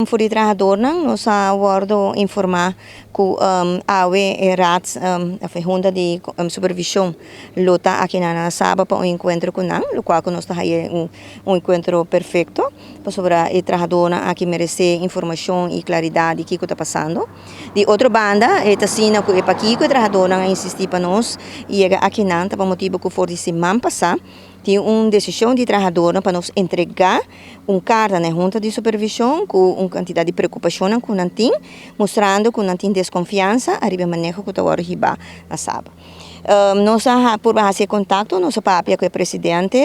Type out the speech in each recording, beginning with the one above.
Voor die trabajadores, nos ha worden informar que AWE e RATS, a Junta de Supervisão, luta aqui na sábado para encontro com nós, o qual nós está aí encontro perfeito, sobre a trabajadora aqui merece informação e claridade que está passando. De outra banda, está sendo que para aqui que a trabajadora insistir para nós e aqui não, para motivo que for de semana passada, tinha uma decisão de trabajadora para nos entregar carta na junta de supervisão com uma quantidade de preocupação que não tem, mostrando que não tem desconfiança a manejo que está agora na sábado. Nós por fazer contato, nosso papai com o presidente,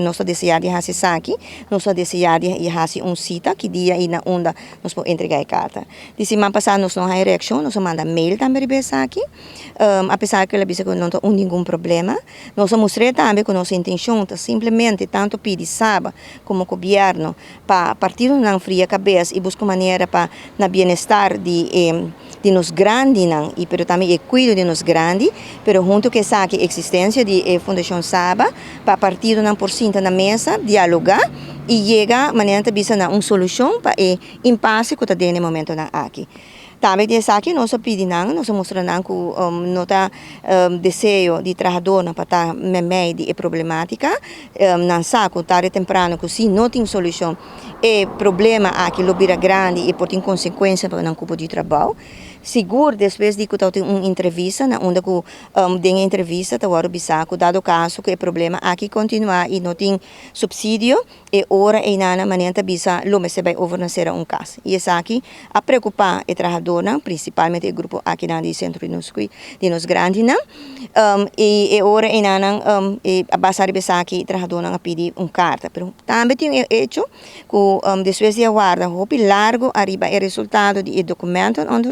nós desejamos fazer aqui, nós desejamos fazer cita que dia e na onda nós podemos entregar a carta. De semana passada nós não temos reação, nós manda mail também para aqui, apesar que ela disse que não tem nenhum problema, nós mostramos também que nossa intenção é simplesmente tanto pedir sábado como o governo para partir na fria cabeça e buscar maneira para na bem-estar de nos grandes e pero também cuido de nos grandes, pero junto que essa existência de Fundação Saba para partir na por cima na mesa dialogar e chegar maneira bisa na uma solução para o impasse que está no momento na aqui. Também dessa aqui nós pedimos, nós mostramos que não desejo de trabalhador para estar meio de problemática, não sabe tarde temprano que se não tem solução é problema aqui lobira grande e pode ter consequências para o grupo de trabalho. Seguro, depois de que eu tenho uma entrevista, onde eu tenho entrevista, eu vou avisar que dado caso que o problema aqui continuar e não tem subsídio, e ora e na maneira bisa lo me se vai overnacer caso. E essa aqui a preocupar o trabalhador, principalmente o grupo aqui na centro de nos grandes, e ora e na a basar bisa aqui o trabalhador a pedir carta. Pero também tem o hecho que depois de aguardar hopi largo arriba o resultado do documento onde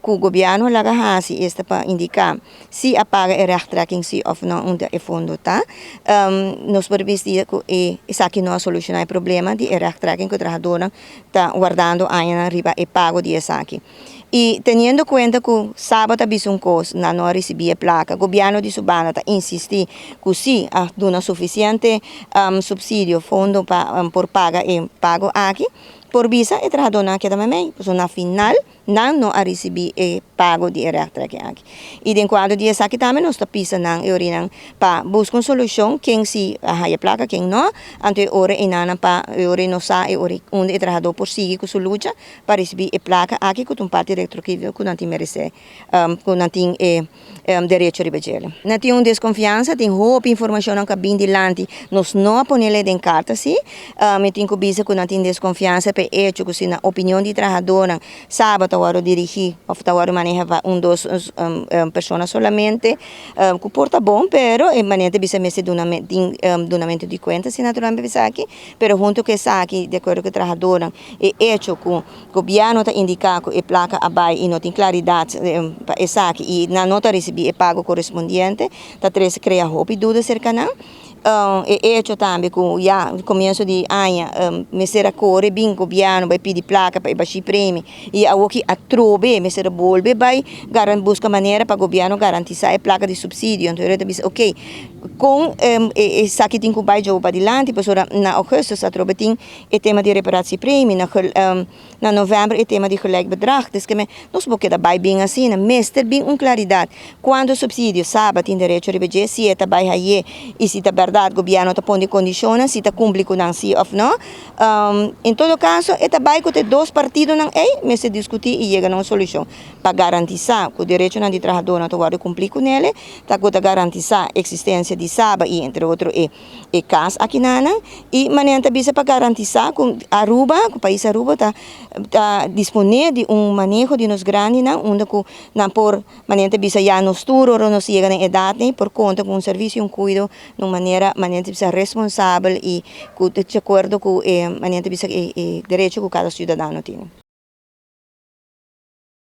que o governo laga hasi esta para indicar se apaga o rechtrekking se ou não onde é fundo tá nos previsto que essa aqui não soluciona o problema de rechtrekking que o trabalhador está guardando ainda riba e pago de essa aqui. E tendo em conta que sábado havia um custo, não recebia placa, o governo de Subana está insistir que se dá suficiente subsídio, fundo por paga e pago aqui, por visa e trabalhador aqui também, porque na final não a receber o pago de rechtrekking aqui. E de quadro de essa aqui também nós está pensando para buscar uma solução, quem se a placa, quem não, ante hora e nana para hora não sai onde o trabalhador por seguir com sua luta para receber a placa aqui com um parte eletrocível que não tem merece, que não tem direito a receber. Não tem uma desconfiança, tem roupa informação que bem delante, nós não ponemos em carta se, me tem que bisa que não tem desconfiança para hecho que se na opinião de trabalhador sabe tawaro dirigir ou tawaro maneja dos pessoas solamente que porta bom, pero em maneira bisa messe donamento de conta se naturalmente bisa aqui, pero junto que essa aqui de acordo com o trabalhador é hecho que o governo está indicar que a placa abai e não tem claridade para essa aqui e na nota receber o pago correspondente, tá três cria roupa e dúvida cercana. É hecho também que no começo de ano, mesera corre bem o governo vai pedir placa para baixar prêmio e a que a trobe mesera bolbe vai buscar maneira para o governo garantir a placa de subsídio. Então ele diz, ok, com essa que tem que vai jogar para adiante, pois na agosto a trobe tem o tema de reparação prêmio, na novembro o tema de gelijk bedrag, dus que nós vamos quedar bem assim, mas ter bem uma claridade quando o subsídio sabe tem direito a receber se é vai aí e se tá o governo está pondo condições, se está cumprindo com não, se ou não. Em todo caso, é também que tem dois partidos não mas se discutir e chegar a uma solução para garantir que o direito de trabalhador não está cumprir com ele, está garantir a existência de SABA e entre outros e CAS aqui na e maneira também para garantir que Aruba, o país Aruba está disponível de manejo de nos grandes onde não por maneira também já nos turno ou nos chega na idade por conta com serviço e cuidado de maneira responsável e de acordo com a maneira de direito que cada cidadão tem.